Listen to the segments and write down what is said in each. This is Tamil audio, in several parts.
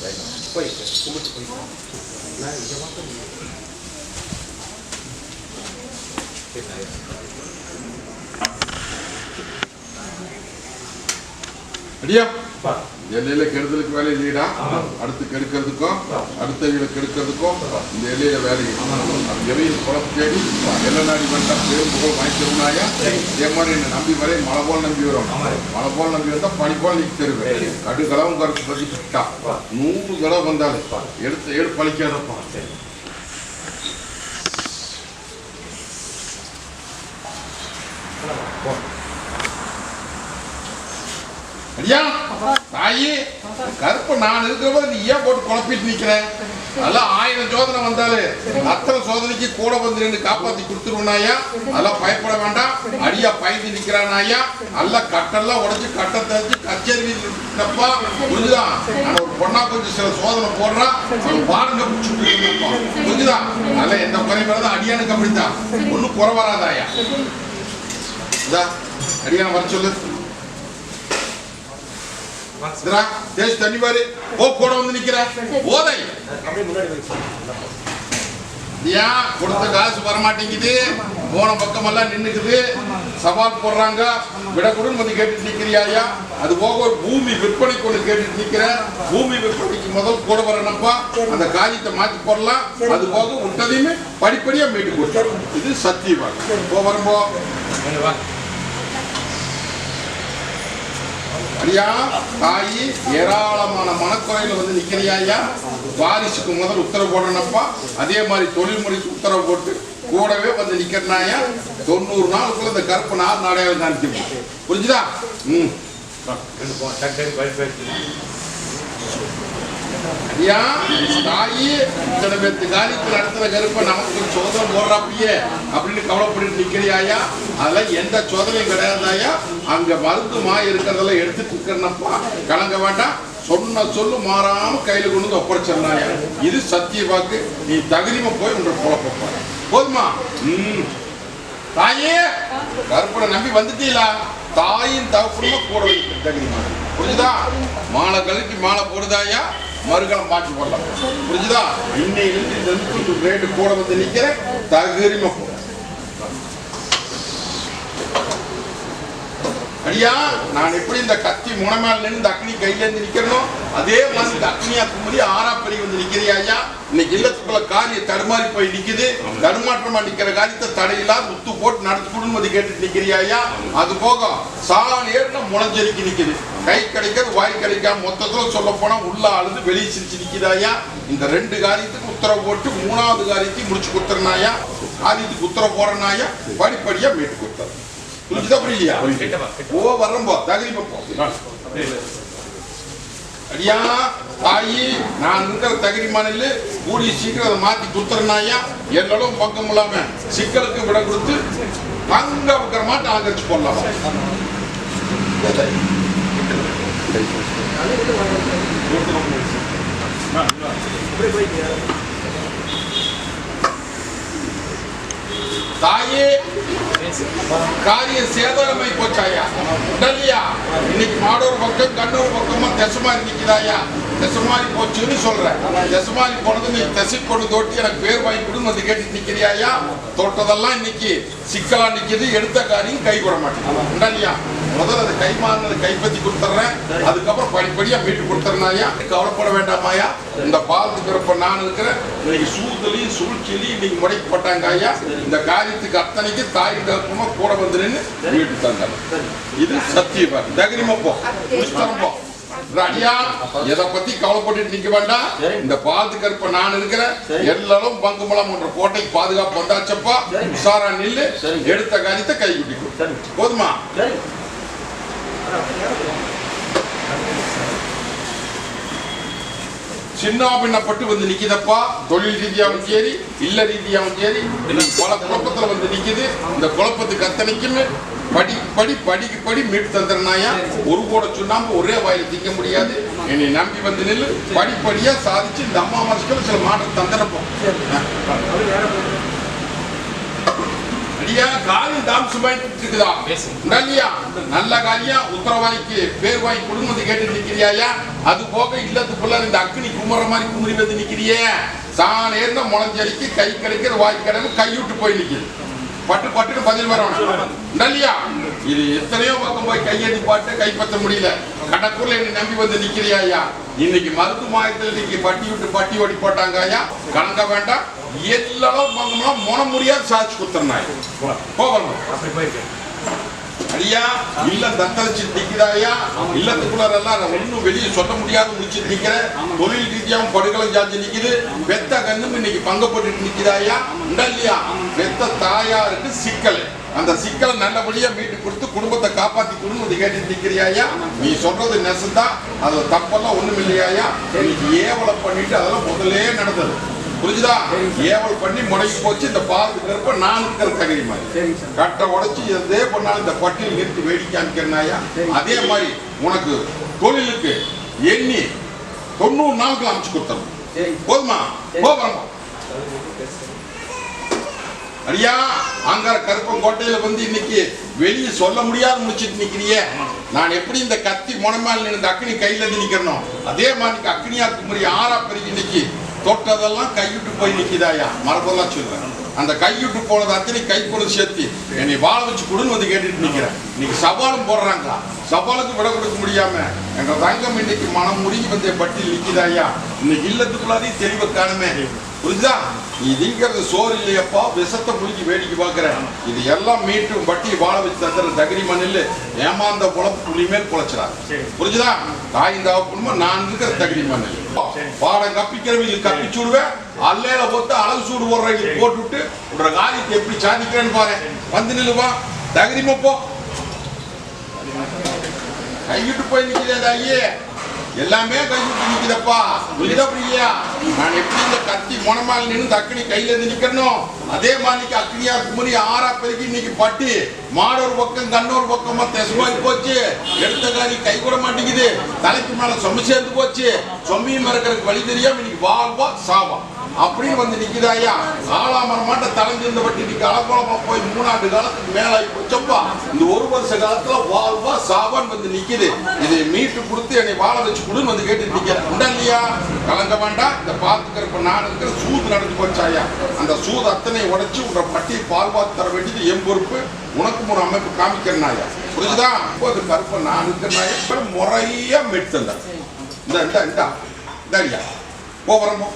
போயிட்டு கும்பிட்டு போயிட்டு நான் இங்கே மட்டும் அடியா எல்லையில கெடுதலுக்கு வேலை இல்லைடா. அடுத்து கெடுக்கிறதுக்கும் அடுத்தவங்களை கெடுக்கிறதுக்கும் இந்த எல்லையில வேலை எவையில் குளம் தேடி எல்லை நாடி வந்தா பேரும் புகழ் வாங்கிக்கிறோம்னாயா. இதே மாதிரி என்ன நம்பி வரை மழை போல் நம்பி வரும். மழை போல் நம்பி வந்தா பனி போல் நீக்கி தருவேன். கடுகளவும் கருத்து பதிக்கிட்டா 100 தடவை வந்தாலும் எடுத்து பழிக்காதப்பா. ஐயா தாயி கருப்பு நான் இருக்கிறப்ப நீ ஏன் போட்டு குழப்பிட்டு நிக்கிறேன்? அதெல்லாம் 1000 சோதனை வந்தாலு அத்தனை சோதனைக்கு கூட வந்து நின்று காப்பாத்தி கொடுத்துருவனாயா. அதெல்லாம் பயப்பட வேண்டாம். அடியா பயந்து நிக்கிறானாயா. நல்லா கட்டெல்லாம் உடச்சு கட்டை தச்சு கச்சேரி இருப்பா புரிஞ்சுதான். நான் ஒரு பொண்ணா கொஞ்சம் சில சோதனை போடுறான் பாருங்க பிடிச்சுப்பா புரிஞ்சுதான். அதெல்லாம் எந்த குறை வராது. அடியானுக்கு அப்படித்தான் ஒன்னும் குறை வராதாயா. அடியான வர சொல்லு. தேச தண்ணி பாரு கூட வந்து நிக்கிற போதை ஏன் கொடுத்த காசு வரமாட்டேங்குது. போன பக்கம் எல்லாம் நின்னுக்குது. சவால் போடுறாங்க விடக்கூடும் வந்து கேட்டுட்டு நிக்கிறியா. அது போக ஒரு பூமி விற்பனைக்கு ஒன்று கேட்டுட்டு நிக்கிற. பூமி விற்பனைக்கு முதல் கூட வரணும்ப்பா. அந்த காரியத்தை மாற்றி போடலாம். அது போக விட்டதையுமே படிப்படியா மீட்டு கொடுத்தாரு. இது சத்தியமாக போ வரும்போ ஐயா தாயி ஏராளமான மனக்குறையில வந்து நிக்கிறியா. வாரிசுக்கு முதல் உத்தரவு போடணும்ப்பா. அதே மாதிரி தொழில் முறைக்கு உத்தரவு போட்டு கூடவே வந்து நிக்கிறனாயா. 90 நாளுக்குள்ள இந்த கருப்பு நாள் நாடையாளம் காணிக்க புரிஞ்சுதா. ஐயா தாயி இத்தனை பேர்த்து காரியத்தில் நடத்துற கருப்பை நமக்கு சோதனை போடுறாப்பியே அப்படின்னு கவலைப்பட்டு நிக்கிறியா. அதெல்லாம் எந்த சோதனையும் கிடையாதாயா. அங்க மருந்து மாய் இருக்கிறதெல்லாம் எடுத்துட்டு இருக்கிறனப்பா. கலங்க வேண்டாம். சொன்ன சொல்லு மாறாம கையில கொண்டு வந்து ஒப்படைச்சிருந்தாயா. இது சத்திய வாக்கு. நீ தகுதிமா போய் உங்களை குழப்பப்பா போதுமா. தாயே கருப்பனை நம்பி வந்துட்டீங்களா. தாயின் தகப்பனுமா கூட தகுதிமா புரிஞ்சுதா. மாலை கழிச்சு மாலை போடுதாயா. மறுகாலம் மாற்றி போடலாம் புரிஞ்சுதா. இன்னைக்கு ரேட்டு கூட வந்து நிக்கிற தகுதிமா போ. ஐயா நான் எப்படி இந்த கத்தி முனமேல நின்று இந்த அக்னி கையில இருந்து நிக்கிறோம் அதே மாதிரி இந்த அக்னியா கும்பலி ஆறாப்பறி வந்து நிக்கிறியா. ஐயா இன்னைக்கு இல்லத்துக்குள்ள காரியம் தடுமாறி போய் நிக்குது. தடுமாற்றமா நிக்கிற காரியத்தை தடையிலா முத்து போட்டு நடத்தி குடும்பத்தை கேட்டுட்டு நிக்கிறியா. அது போக சாலான் ஏறின முளைஞ்செறிக்கி நிக்குது. கை கிடைக்கிறது வாய் கிடைக்காம மொத்தத்துல சொல்ல போனா உள்ள அழுது வெளியே சிரிச்சு நிக்குதாயா. இந்த 2 காரியத்துக்கு உத்தரவு போட்டு 3வது காரியத்தையும் முடிச்சு கொடுத்துறனாயா. காரியத்துக்கு உத்தரவு போறனாயா. படிப்படியா மீட்டு கொடுத்தாரு. புரிஞ்சுதா புரியலையா. ஓ வர்றம்போ தகுதி போ. ஐயா தாயி நான் இருக்கிற தகுதி மாநில கூடிய சீக்கிரம் அதை மாத்தி கொடுத்துறனாயா. எல்லாரும் பக்கம் இல்லாம சிக்கலுக்கு விட கொடுத்து அங்க இருக்கிற மாட்டை ஆதரிச்சு போடலாம். தாயே காரியம் சேதாரமாய் போச்சாயா. உடலியா இன்னைக்கு மாடோர் பக்கம் கண்ணூர் பக்கமா தெசமாரி நிக்குதாயா. தெசமாரி போச்சுன்னு சொல்றேன். தெசமாரி போனது நீ தெசை கொண்டு தோட்டி எனக்கு பேர் வாங்கி கொடுன்னு வந்து கேட்டு நிக்கிறியா. தோட்டதெல்லாம் இன்னைக்கு சிக்கலா நிக்குது. எடுத்த காரியம் கை கூட மாட்டேங்குது. உடலியா முதல்ல அதை கை மாறினதை கைப்பற்றி கொடுத்துட்றேன். அதுக்கப்புறம் படிப்படியா மீட்டு கொடுத்துறனாயா. கவலைப்பட வேண்டாமாயா. இந்த பாலத்துக்கு இருப்ப நான் இருக்கிறேன். இன்னைக்கு சூழ்நிலை சூழ்ச்சியிலையும் இன்னைக்கு முடைக்கு போட்டாங்க ஐயா. இந்த காரியத்துக்கு அத்தனைக்கு தாய் தகப்பமா கூட வந்து நின்று மீட்டு தந்தாங்க. இது சத்தியமா தகரிமா போ போ. ஐயா எதை பத்தி கவலைப்பட்டு நிக்க வேண்டாம். இந்த பாலத்துக்கு இருப்ப நான் இருக்கிறேன். எல்லாரும் பங்குமலம் என்ற கோட்டைக்கு பாதுகாப்பு வந்தாச்சப்பா. உஷாரா நில்லு. எடுத்த காரியத்தை கை குட்டிக்கும் போதுமா. சின்ன பின்னப்பட்டு வந்து நிக்குதப்பா. தொழில் ரீதியாவும் சரி இல்ல ரீதியாவும் சரி பல குழப்பத்துல வந்து நிக்குது. இந்த குழப்பத்துக்கு அத்தனைக்குமே படி படி படிக்கு படி மீட்டு தந்துறனாயா. ஒரு கூட சுண்ணாம்பு ஒரே வாயில திக்க முடியாது. என்னை நம்பி வந்து நில்லு. படிப்படியா சாதிச்சு இந்த அம்மா மனசுக்குள்ள சில மாற்றம் தந்துறப்போம். ஐயா காரியம் தாமசமாயிட்டு இருக்குதா. இல்லையா நல்ல காரியம் உத்தரவாய்க்கு பேர் வாங்கி குடும்பத்தை கேட்டு நிக்கிறியா. அது போக இல்லத்துக்குள்ள இந்த அக்னி குமர மாதிரி குமரி வந்து நிக்கிறியே, சாணேர்ந்த முளஞ்சரிக்கு கை கிடைக்கிற வாய் கிடக்கு கைவிட்டு போய் நிக்குது. பட்டு பட்டுன்னு பதில் வரணும் இல்லையா? இது எத்தனையோ பக்கம் போய் கையெழுதி பாட்டு கைப்பற்ற முடியல. கடற்கூர்ல என்ன நம்பி வந்து நிக்கிறியா ஐயா? இன்னைக்கு மருத்துவ மாயத்தில் இன்னைக்கு பட்டி விட்டு பட்டி ஓடி போட்டாங்க ஐயா. கலங்க வேண்டாம், எல்லாம் பங்கம்னா முன முடியாது சாதிச்சு கொடுத்துருந்தாங்க. போகணும் அப்படி போயிருக்கு ஐயா. இல்லம் தத்தளிச்சு நிக்கிறாயா? இல்லத்துக்குள்ளார எல்லாம் ஒன்னும் வெளியே சொல்ல முடியாத முடிச்சு நிக்கிற. தொழில் ரீதியாவும் படுகளும் சார்ஜ் நிக்குது. பெத்த கண்ணும் இன்னைக்கு பங்கு போட்டு நிக்கிறாயா இல்லையா? பெத்த தாயாருக்கு சிக்கல், அந்த சிக்கலை நல்லபடியா மீட்டு கொடுத்து குடும்பத்தை காப்பாத்தி கொடுன்னு கேட்டு நிக்கிறியாயா? நீ சொல்றது நெசந்தான், அதுல தப்பெல்லாம் ஒண்ணும் இல்லையாயா? இன்னைக்கு ஏவலை பண்ணிட்டு அதெல்லாம் முதலே நடந்தது, புரிஞ்சுதா? ஏவல் பண்ணி முடங்கி போச்சு. இந்த பால் இருக்கிறப்ப நான் இருக்கிற தகுதி மாதிரி கட்டை உடைச்சு இதே பண்ணாலும் இந்த பட்டியல் நிறுத்தி வேடிக்கை காமிக்கிறனாயா? அதே மாதிரி உனக்கு தொழிலுக்கு எண்ணி 90 நாளுக்கு அமைச்சு கொடுத்தணும். போதுமா? போகிறோம் ஐயா. அங்கார கருப்பங்கோட்டையில வந்து இன்னைக்கு வெளியே சொல்ல முடியாத முடிச்சுட்டு நிக்கிறிய. நான் எப்படி இந்த கத்தி முனமேல் இந்த அக்னி கையில இருந்து நிக்கிறனும், அதே மாதிரி அக்னியா குமரி ஆறா பெருகி இன்னைக்கு தொட்டதெல்லாம் கைவிட்டு போய் நிக்குதாயா? மரபெல்லாம் சொல்றேன். அந்த கைவிட்டு போனது அத்தனை கை கொண்டு சேர்த்து என்னை வாழ வச்சு கொடுன்னு வந்து கேட்டுட்டு நிக்கிறேன். இன்னைக்கு சவாலும் போடுறாங்க, சவாலுக்கு விட கொடுக்க முடியாம எங்க தங்கம் இன்னைக்கு மனம் முருகி வந்து பட்டியல் நிக்குதாயா? இன்னைக்கு இல்லத்துக்குள்ளாரையும் தெளிவு காணுமே, புரிஞ்சுதா? இதுங்கிறது சோறு இல்லையப்பா, விஷத்தை புளிக்கு வேடிக்கை பார்க்கிறேன். இது எல்லாம் மீட்டும் பட்டி வாழ வச்சு தந்துற தகரி மண்ணில் ஏமாந்த குழப்பு புளி மேல் குழைச்சிடாது, புரிஞ்சுதா? தாயின் தாப்புமா நான் இருக்கிற தகரி மண்ணில் பாடம் கப்பிக்கிறவங்களுக்கு கப்பிச்சு விடுவேன். அல்லையில போட்டு அழகு சூடு போடுறவங்களுக்கு போட்டு விட்டு உன்ற காரியத்தை எப்படி சாதிக்கிறேன்னு பாரு. வந்து நில்லுவா தகரிமப்போ கைவிட்டு போய் நிற்கிறது ஐயே. எல்லாமே கைவிட்டு நிக்குதப்பா, புரியுதா? நான் எப்படி இந்த கத்தி முனமால் நின்று அக்னி கையில இருந்து நிக்கணும், அதே மாதிரி அக்னியா குமரி ஆறா பெருகி இன்னைக்கு பட்டி மாடொரு பக்கம் கண்ணொரு பக்கமா தெசமாகி போச்சு. எடுத்த காரி கை கூட மாட்டேங்குது, தலைக்கு மேல சொம்பு சேர்ந்து போச்சு. சொம்பியும் மறக்கிறதுக்கு வழி தெரியாம இன்னைக்கு வாழ்வா சாவா அப்படின்னு வந்து நிக்குதாயா? ஆளாமரம் மாட்ட தலைஞ்சு இந்த பட்டி இன்னைக்கு அலக்கோலமா போய் 3 ஆண்டு காலத்துக்கு மேல ஆகி போச்சப்பா. இந்த 1 வருஷ காலத்துல வாழ்வா சாவான்னு வந்து நிக்குது. இதை மீட்டு கொடுத்து என்னை வாழ வச்சு கொடுன்னு வந்து கேட்டு நிக்கிறேன். உண்டா இல்லையா? கலங்க வேண்டாம். இந்த பார்த்துக்கிறப்ப நான் இருக்கிற சூது நடந்து போச்சாயா? அந்த சூது அத்தனை உடைச்சு உன்ற பட்டியை பால் பார்த்து தர வேண்டியது என் பொறுப்பு. உனக்கு ஒரு அமைப்பு காமிக்கிறனாயா, புரிஞ்சுதா? அது கருப்ப நான் இருக்கிறனாயா முறையா மெட்டு தந்தா இந்த இந்த இந்தாடியா போகிறோமோ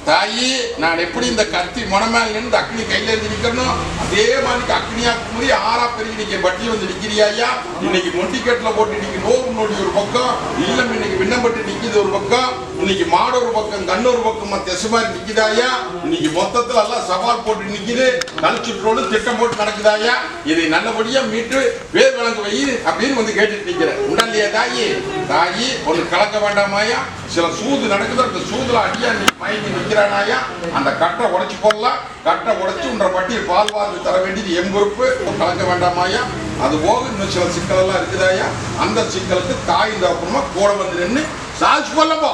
தாயி. நான் எப்படி இந்த கத்தி முனமேல் நின்று அக்னி கையில இருந்து நிக்கணும், அதே மாதிரி அக்னியா குமரி ஆறா பெருகி நீங்க பட்டி வந்து நிக்கிறியா? இன்னைக்கு மொண்டிக்கட்டில் போட்டு இன்னைக்கு நோவு நோடி ஒரு பக்கம், இல்லம் இன்னைக்கு விண்ணப்பட்டு நிக்குது ஒரு பக்கம், இன்னைக்கு மாடு ஒரு பக்கம் கண்ணு ஒரு பக்கம் தெசு மாதிரி நிக்குதாயா? இன்னைக்கு மொத்தத்துல எல்லாம் சவால் போட்டு நிக்குது. கழிச்சுட்டோடு திட்டம் போட்டு நடக்குதாயா? இதை நல்லபடியா மீட்டு வேர் விளங்கு வை அப்படின்னு வந்து கேட்டுட்டு நிக்கிறேன். உடல்லையா தாயி? தாயி ஒண்ணு கலக்க வேண்டாமாயா? சில சூது நடக்குது, அந்த சூதுல அடியா நீ மயங்கி நிக்கிறானாயா? அந்த கட்டை உடைச்சு போடலாம். கட்டை உடைச்சு உன்ற பட்டியை பால் வார்த்து தர வேண்டியது என் பொறுப்பு. கலக்க வேண்டாமாயா? அது போக இன்னும் சில சிக்கல் எல்லாம் இருக்குதாயா? அந்த சிக்கலுக்கு தாய் தகப்பனுமா கூட வந்து நின்று சாதிச்சு கொள்ளப்போ.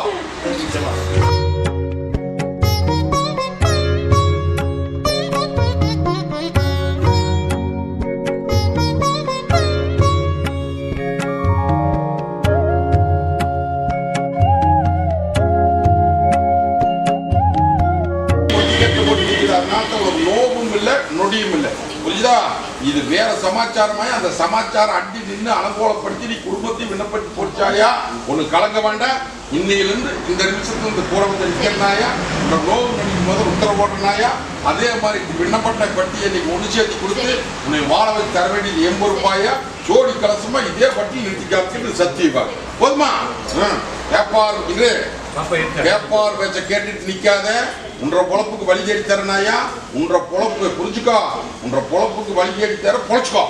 ஒரு நோவும் இல்லை நொடியும் இல்லை, புரியுதா? இது வேற சமாச்சாரமாய் அந்த சமாச்சாரம் அடி நின்று அலங்கோலப்படுத்தி நீ குடும்பத்தையும் விண்ணப்பட்டு போச்சாயா? ஒண்ணு கலங்க வேண்டாம். இன்னையிலிருந்து இந்த நிமிஷத்துல இந்த கூட வந்து நிற்கிறனாயா? இந்த நோவு நொடிக்கும் போது உத்தரவு போடுறனாயா? அதே மாதிரி விண்ணப்பட்ட பட்டியை நீங்க ஒன்று சேர்த்து கொடுத்து உன்னை வாழ வச்சு தர வேண்டியது 80 ரூபாயா? ஜோடி கலசமா இதே பட்டி நிறுத்தி காமிக்கிட்டு சத்தியமா போதுமா? கேப்பார் இது கேப்பார் பேச்ச கேட்டுட்டு நிக்காத. உன்ற பொழப்புக்கு வழி தேடி தரனாயா? உன்ற பொழப்பு புரிஞ்சுக்கோ. உன்ற பொழப்புக்கு வழி தேடி தர பொழைச்சுக்கோ.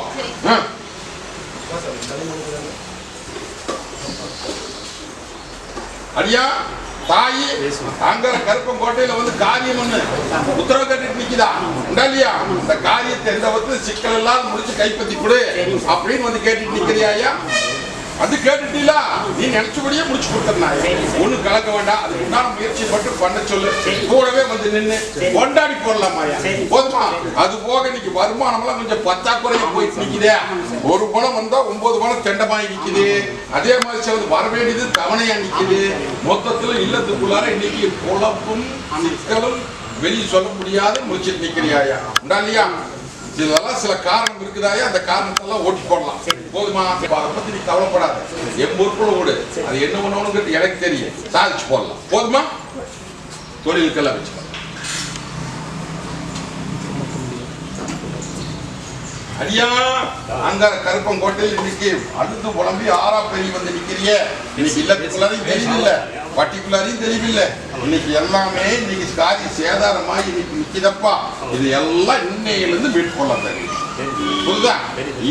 அடியா தாயி அங்க கருப்பங்கோட்டையில வந்து காரியம் ஒண்ணு உத்தரவு கட்டிட்டு நிக்குதா? இல்லையா? இந்த காரியத்தை எந்த வந்து சிக்கல் எல்லாம் முடிச்சு கைப்பற்றி கொடு அப்படின்னு வந்து கேட்டுட்டு நிக்கிறியா? அது கேட்டுட்டீல நீ நினைச்சபடியே முடிச்சு கொடுத்துருந்தாய். ஒண்ணு கலக்க வேண்டாம். அதுக்கு உண்டான முயற்சி மட்டும் பண்ண சொல்லு. கூடவே வந்து நின்று கொண்டாடி போடலாமாயா? போதுமா? அது போக இன்னைக்கு வருமானம் எல்லாம் கொஞ்சம் பத்தாக்குறையா போயிட்டு நிக்குதே. ஒரு பணம் வந்தா 9 பணம் தெண்டமாயி நிக்குது. அதே மாதிரி சிலது வர வேண்டியது தவணையா நிக்குது. மொத்தத்துல இல்லத்துக்குள்ளார இன்னைக்கு குழப்பும் சிக்கலும் வெளியே சொல்ல முடியாத முடிச்சிட்டு நிக்கிறியாயா? உண்டா இல்லையா? இதெல்லாம் சில காரணம் இருக்குதாயா? அந்த காரணத்தெல்லாம் ஓட்டி போடலாம். போதுமா? அதை பத்தி நீ கவலைப்படாத. என் பொறுப்புல ஓடு. அது என்ன பண்ணணும்னு எனக்கு தெரியும். சாதிச்சு போடலாம். போதுமா? தொழிலுக்கெல்லாம் வச்சுக்கலாம். அடியா அங்க கருப்பங்கோட்டையில் இன்னைக்கு அடுத்து புலம்பி ஆறா பெரிய வந்து நிக்கிறிய. இன்னைக்கு இல்லத்துக்குள்ளாரையும் தெரியவில்லை, பர்டிகுலரையும் தெரியவில்லை. இன்னைக்கு எல்லாமே இன்னைக்கு காரி சேதாரமா இன்னைக்கு நிக்கிதப்பா. இது எல்லாம் இன்னையிலிருந்து மீட்கொள்ளலாம் தெரியும். புரியுதா?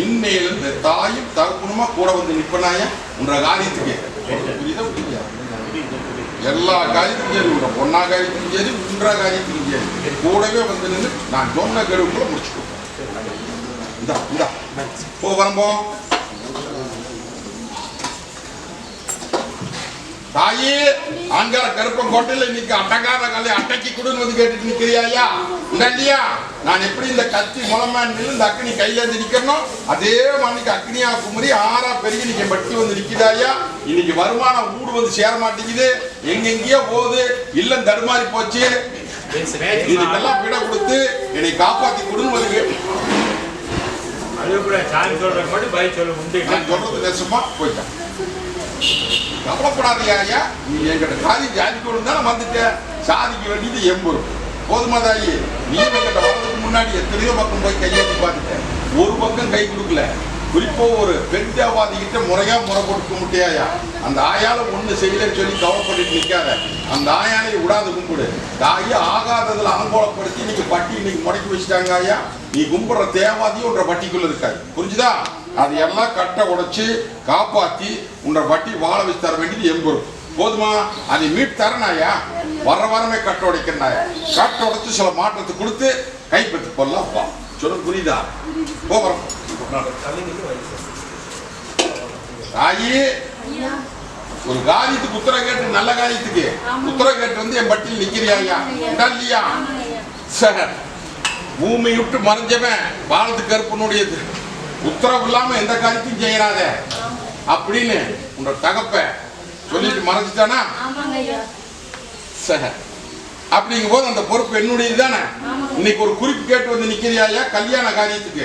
இன்னையிலிருந்து தாயும் தகப்பனுமா கூட வந்து நிற்பனாயா உன்ற காரியத்துக்கு. புரியுதா? புரியுதா? எல்லா காரியத்துக்கும் சரி, உன்ற பொண்ணா காரியத்துக்கும் சரி, உன்ற காரியத்துக்கும் சரி, கூடவே வந்து நின்று நான் சொன்ன கருவுக்குள்ள முடிச்சுக்கோ. போ வரம்போ. தாயி அங்க கருப்பங்கோட்டையில இன்னைக்கு அட்டகார காலை அட்டைக்கு கொடுன்னு வந்து கேட்டுட்டு நிக்கிறியா? இல்லையா? நான் எப்படி இந்த கத்தி முளமா இந்த அக்னி கையில இருந்து நிக்கணும், அதே மாதிரி அக்னியா குமரி ஆறா பெரிய இன்னைக்கு பட்டி வந்து நிக்குதாயா? இன்னைக்கு வருமானம் ஊடு வந்து சேர மாட்டேங்குது. எங்கெங்கயோ போகுது. இல்ல தடுமாறி போச்சு. இதுக்கெல்லாம் விட கொடுத்து என்னை காப்பாத்தி கொடுன்னு வந்து கேட்டு கவலைப்படாதையா? நீ என்கிட்ட காதி ஜாதிக்கு தான் வந்துட்டேன். சாதிக்க வேண்டியது எம்பொரு. போதுமா தாயி? நீ என்கிட்ட வர்றதுக்கு முன்னாடி எத்தனையோ பக்கம் போய் கையெழுத்தி பார்த்துட்டேன். ஒரு பக்கம் கை கொடுக்கல. குறிப்போ ஒரு பெண் தேவாதி கிட்ட முறையா முறை கொடுக்க முடியாயா? அந்த ஆயால ஒண்ணு செய்யலன்னு சொல்லி கவலைப்பட்டு நிற்காத. அந்த ஆயானை விடாது கும்பிடு. தாயி ஆகாததுல அனுகூலப்படுத்தி இன்னைக்கு பட்டி இன்னைக்கு முடக்கி வச்சுட்டாங்க ஆயா. நீ கும்பிடுற தேவாதியும் உன்ற பட்டிக்குள்ள இருக்காது. புரிஞ்சுதா? அது எல்லாம் கட்டை உடைச்சு காப்பாத்தி உன்ற பட்டி வாழ வச்சு தர வேண்டியது எம்பொரு. போதுமா? அதை மீட் தரனாயா? வர வாரமே கட்டை உடைக்கிறாயா? கட்டை உடைச்சு சில மாற்றத்தை கொடுத்து கைப்பற்றி கொள்ளப்பா. சொல்ல புரியுதா? போகிறோம். தாயி ஒரு காரியத்துக்கு உத்தர கேட்டு, நல்ல காரியத்துக்கு உத்தர கேட்டு வந்து என் பட்டியில் நிக்கிறியா? இல்லையா? பூமி விட்டு மறைஞ்சவன் பாலத்துக்கு கருப்பனுடையது. உத்தரவு இல்லாம எந்த காரியத்தையும் செய்யறாத அப்படின்னு உன்னோட தகப்ப சொல்லிட்டு மறைஞ்சிட்டானா? அப்படிங்கும் போது அந்த பொறுப்பு என்னுடையது தானே. இன்னைக்கு ஒரு குறிப்பு கேட்டு வந்து நிக்கிறியா? கல்யாண காரியத்துக்கு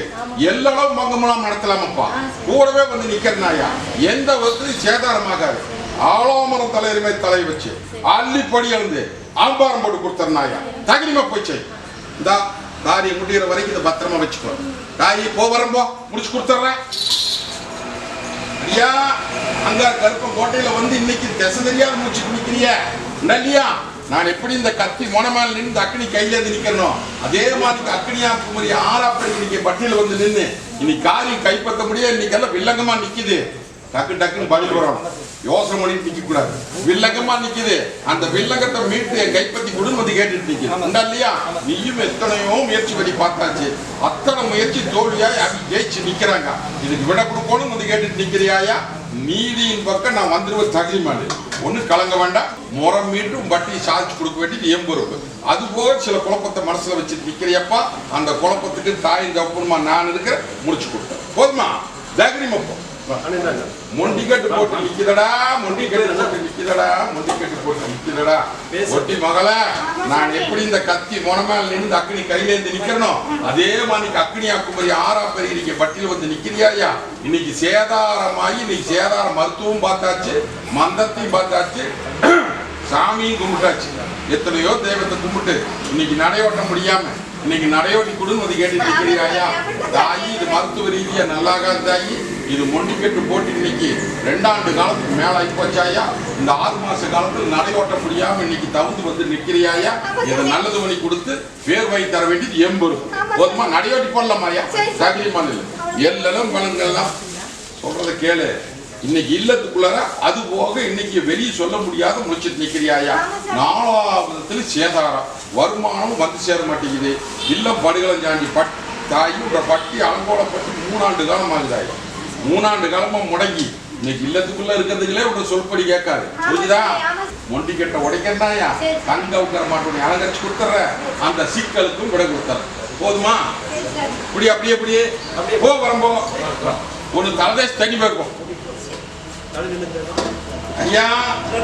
எல்லளவு மங்கமலாம் நடத்தலாமப்பா. கூடவே வந்து நிக்கிறனாயா? எந்த விதத்திலையும் சேதாரமாகாது. ஆலோமரம் தலைவருமே தலை வச்சு அள்ளிப்படி எழுந்து ஆம்பாரம் போட்டு கொடுத்தனாயா? தகிரிமா போச்சு. இந்த காரியம் முடிகிற வரைக்கும் இதை பத்திரமா வச்சுக்கோ. தாயி போ வரம்போ முடிச்சு கொடுத்துட்றேன். ஐயா அங்க கருப்பங்கோட்டையில வந்து இன்னைக்கு திசை தெரியாத முடிச்சுட்டு நிக்கிறிய. இல்லையா? நான் எப்படி இந்த கத்தி மொனமேல நின்று அக்னி கையில இருந்து நிக்கணும், அதே மாதிரி அக்னியா குமரி ஆறாப்படி இன்னைக்கு பட்டியல வந்து நின்று இன்னைக்கு காரியம் கைப்பற்ற முடியாது. இன்னைக்கு எல்லாம் வில்லங்கமா நிக்குது. டக்கு டக்குன்னு பதில் வரணும். யோசனை பண்ணிட்டு நிக்க கூடாது. வில்லங்கமா நிக்குது. அந்த வில்லங்கத்தை மீட்டு என் கைப்பற்றி கொடுன்னு வந்து கேட்டுட்டு நிக்குது. உண்டா இல்லையா? நீயும் எத்தனையோ முயற்சி பண்ணி பார்த்தாச்சு. அத்தனை முயற்சி தோல்வியாய் அப்படி ஜெயிச்சு நிக்கிறாங்க. இதுக்கு விட கொடுக்கணும் வந்து கேட்டுட்டு நிக்கிறியாயா? நீதியின் பக்கம் நான் வந்துருவது தகுதிமாடு. ஒண்ணு கலங்க வேண்டாம். முறை மீண்டும் வட்டி சாதிச்சு கொடுக்க வேண்டியது என் பொறுப்பு. அது போக சில குழப்பத்தை மனசுல வச்சுட்டு நிக்கிறியப்பா. அந்த குழப்பத்துக்கு தாயும் தப்புமா நான் இருக்கிற முடிச்சு கொடுத்தேன். போதுமா? தகுதிமப்போ மொண்டிக்கட்டு போட்டு நிக்குதடா, மொண்டிக்கட்டு போட்டு நிக்குதடா, மொண்டிக்கட்டு போட்டு நிக்குதடா. ஒட்டி மகள, நான் எப்படி இந்த கத்தி மொனமேல நின்று அக்னி கையில இருந்து நிக்கிறனோ, அதே மாதிரி அக்னியா குமரி ஆறா பெரிய இன்னைக்கு பட்டியல வந்து நிக்கிறியா? இன்னைக்கு சேதாரமாகி இன்னைக்கு சேதார மருத்துவம் பார்த்தாச்சு, மந்தத்தையும் பார்த்தாச்சு, சாமியும் கும்பிட்டாச்சு. எத்தனையோ தெய்வத்தை கும்பிட்டு இன்னைக்கு நடையோட்ட முடியாம இன்னைக்கு நடையோட்டி கொடுன்னு வந்து கேட்டு நிற்கிறாயா? தாயி இது மருத்துவ ரீதியா நல்லாக தாயி. இது மொண்டிக்கட்டு போட்டு இன்னைக்கு 2 ஆண்டு காலத்துக்கு மேல ஆயிப்போச்சாயா. இந்த 6 மாச காலத்தில் நடையோட்ட முடியாம இன்னைக்கு தவிர்த்து வந்து நிற்கிறியாயா? இதை நல்லது பண்ணி கொடுத்து பேர் வாங்கி தர வேண்டியது எம்பொறுப்பு. போதுமா? நடையோட்டி போடலாமாயா? தகுதிமான எல்லாம் பலன்கள்லாம் சொல்றத கேளு. இன்னைக்கு இல்லத்துக்குள்ளார அது போக இன்னைக்கு வெளியே சொல்ல முடியாத முடிச்சுட்டு நிக்கிறியாயா? 4ஆவது சேதாரம் வருமானம் வந்து சேர மாட்டேங்குது. இல்லம் படுகளஞ்சாண்டி தாயுன்ற பட்டி அலங்கோலப்பட்டு 3 ஆண்டு காலம் ஆகுதாயா. 3 ஆண்டு காலமா முடங்கி இன்னைக்கு இல்லத்துக்குள்ள இருக்கிறதுங்களே உங்க சொல்படி கேட்காது. புரியுதா? மொண்டி கட்ட உடைக்கிறதாயா தங்க உட்கார மாட்டோம் அலங்கரிச்சு கொடுத்துற அந்த சிக்கலுக்கும் விட கொடுத்துற. போதுமா? இப்படி அப்படியே அப்படியே போ வரம்போ ஒன்று தலைதேச தண்ணி போயிருக்கும். ஐயா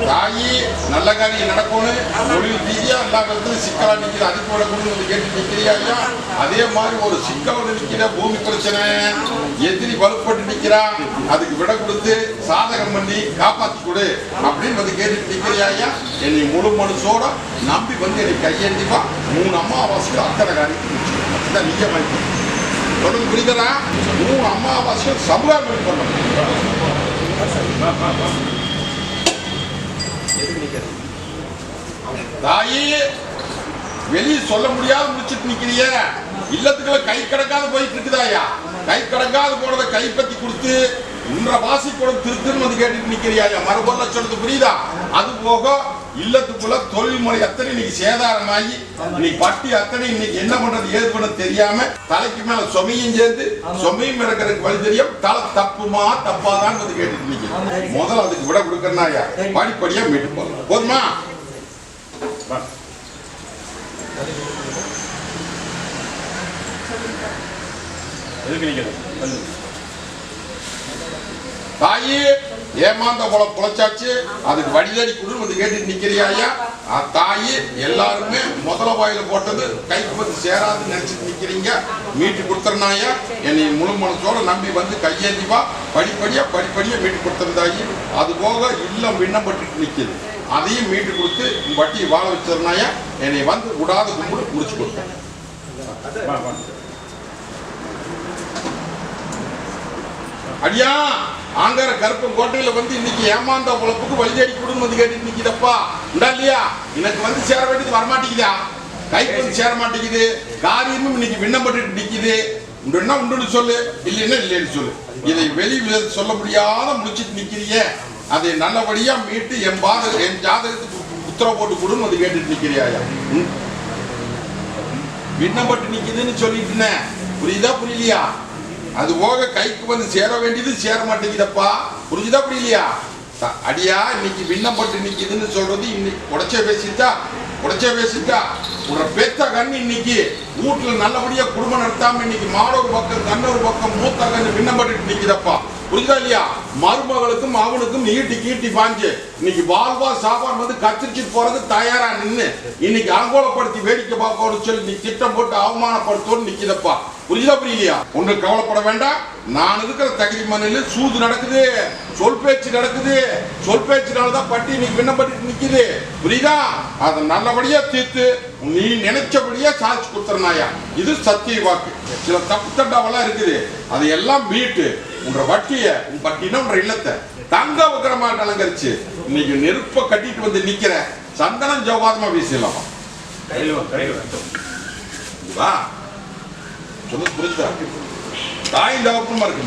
தாயி நல்ல காரியம் நடக்கணும், தொழில் ரீதியா எல்லா இடத்துலையும் சிக்கலா நிற்கிது, அதுக்கு விட கொடுத்து கேட்டு நிற்கிறியா ஐயா? அதே மாதிரி ஒரு சிக்கல் நிற்கிற பூமி பிரச்சனை, எதிரி வலுப்பட்டு நிற்கிறா, அதுக்கு விட கொடுத்து சாதகம் பண்ணி காப்பாற்றி கொடு அப்படின்னு வந்து கேட்டுட்டு நிற்கிறியா ஐயா? என்னை முழு மனுஷோட நம்பி வந்து என்னை கையேந்திப்பா 3 அமாவாசைகள் அத்தனை காரியம் அதுதான் நிஜமாயிட்டு தொடர்ந்து புரிதரா? 3 அமாவாசைகள் சமுதாயம் பண்ணணும். தாயி வெளியே சொல்ல முடியாத முடிச்சுட்டு நிக்கிறிய, இல்லத்துக்குள்ள கை கடக்காத போயிட்டு இருக்குதாயா? கை கடக்காத போனதை கைப்பற்றி கொடுத்து 1.5 வாசி கூட திருத்துன்னு வந்து கேட்டுட்டு நிக்கிறியா? மறுபொருள சொல்றது புரியுதா? அது போக இல்லத்துக்குள்ள தொழில் முறை அத்தனை இன்னைக்கு சேதாரமாகி இன்னைக்கு பட்டி அத்தனை இன்னைக்கு என்ன பண்றது ஏது பண்ண தெரியாம தலைக்கு மேல சொமையும் சேர்ந்து சொமையும் இறக்கிறதுக்கு வழி தெரியும். தலை தப்புமா தப்பாதான் வந்து கேட்டுட்டு நிக்கிறேன். முதல்ல அதுக்கு விட கொடுக்கறனாயா படிப்படியா மீட்டு போகலாம். போதுமா? தாயி ஏமாந்த போல புழைச்சாச்சு, அதுக்கு வழிதடி குடு வந்து கேட்டு நிக்கிறியா? தாயி எல்லாருமே முதல வாயில போட்டது கைக்கு வந்து சேராதுன்னு நினைச்சிட்டு நிக்கிறீங்க. மீட்டு கொடுத்துறனாயா? என்னை முழு மனசோட நம்பி வந்து கையேந்திப்பா படிப்படியா மீட்டு கொடுத்துருந்தாயி. அது போக இல்லம் விண்ணப்பட்டு நிக்குது, அதையும் மீட்டு கொடுத்து வட்டி வாழ வச்சிருந்தாயா? என்னை வந்து விடாத கும்பிடு முடிச்சு கொடுத்தேன். அடியா ஆங்கார கருப்பு கோட்டையில வந்து இன்னைக்கு ஏமாந்த பொழப்புக்கு வழிதேடி கொடுன்னு வந்து கேட்டு நிக்கிதப்பா உண்டா இல்லையா? எனக்கு வந்து சேர வேண்டியது வரமாட்டேங்குதா? கைக்கு வந்து சேர மாட்டேங்குது, காரியமும் இன்னைக்கு விண்ணப்பட்டு நிக்குது. உண்டுன்னா உண்டுன்னு சொல்லு, இல்லைன்னா இல்லைன்னு சொல்லு. இதை வெளியே சொல்ல முடியாத முடிச்சுட்டு நிக்கிறிய, அதை நல்லபடியா மீட்டு என் ஜாதகத்துக்கு உத்தரவு போட்டு கொடுன்னு வந்து கேட்டுட்டு நிக்கிறியா? விண்ணப்பட்டு நிக்குதுன்னு சொல்லிட்டுனே புரியுதா புரியலையா? அது போக கைக்கு வந்து சேர வேண்டியது சேர மாட்டேங்குதப்பா, புரிஞ்சுதா புரியலையா? அடியா இன்னைக்கு விண்ணப்பட்டு நிக்குதுன்னு சொல்றது இன்னைக்கு உடச்சே பேசிட்டா உட பெத்த கண்ணு இன்னைக்கு வீட்டுல நல்லபடியா குடும்பம் நடத்தாம இன்னைக்கு மாடொரு பக்கம் கண்ணொரு பக்கம் மூத்த கண்ணு விண்ணப்பட்டு நிக்குதப்பா, புரியுதா இல்லையா? மருமகளுக்கும் அவனுக்கும் ஈட்டி பாஞ்சு இன்னைக்கு வாழ்வா சாப்பாடு வந்து கத்திரிச்சிட்டு போறது தயாரா நின்று இன்னைக்கு அங்கோலப்படுத்தி வேடிக்கை பார்க்கணும்னு சொல்லி நீ திட்டம் போட்டு அவமானப்படுத்தோன்னு நிக்குதப்பா, புரியுதா புரியலையா? ஒன்று கவலைப்பட வேண்டாம். நான் இருக்கிற தகுதி மண்ணில் சூது நடக்குது, சொல் பேச்சு நடக்குது. சொல் பேச்சுனால்தான் பட்டி இன்னைக்கு விண்ணப்பட்டு நிக்குது, புரியுதா? அதை நல்லபடியா தீர்த்து நீ நினைச்சபடியா சாதிச்சு கொடுத்துறனாயா? இது சத்திய வாக்கு. சில தப்பு தண்டாவெல்லாம் இருக்குது, அதையெல்லாம் மீட்டு உன்ற வட்டிய உன் பட்டினா உன்ற இல்லத்தை தங்க விக்கிரமாக அலங்கரிச்சு இன்னைக்கு நெருப்ப கட்டிட்டு வந்து நிக்கிற சந்தனம் ஜவாதமா வீசலாமா? சொல்ல புரிஞ்சா தாய் தகப்பமா இருக்கு.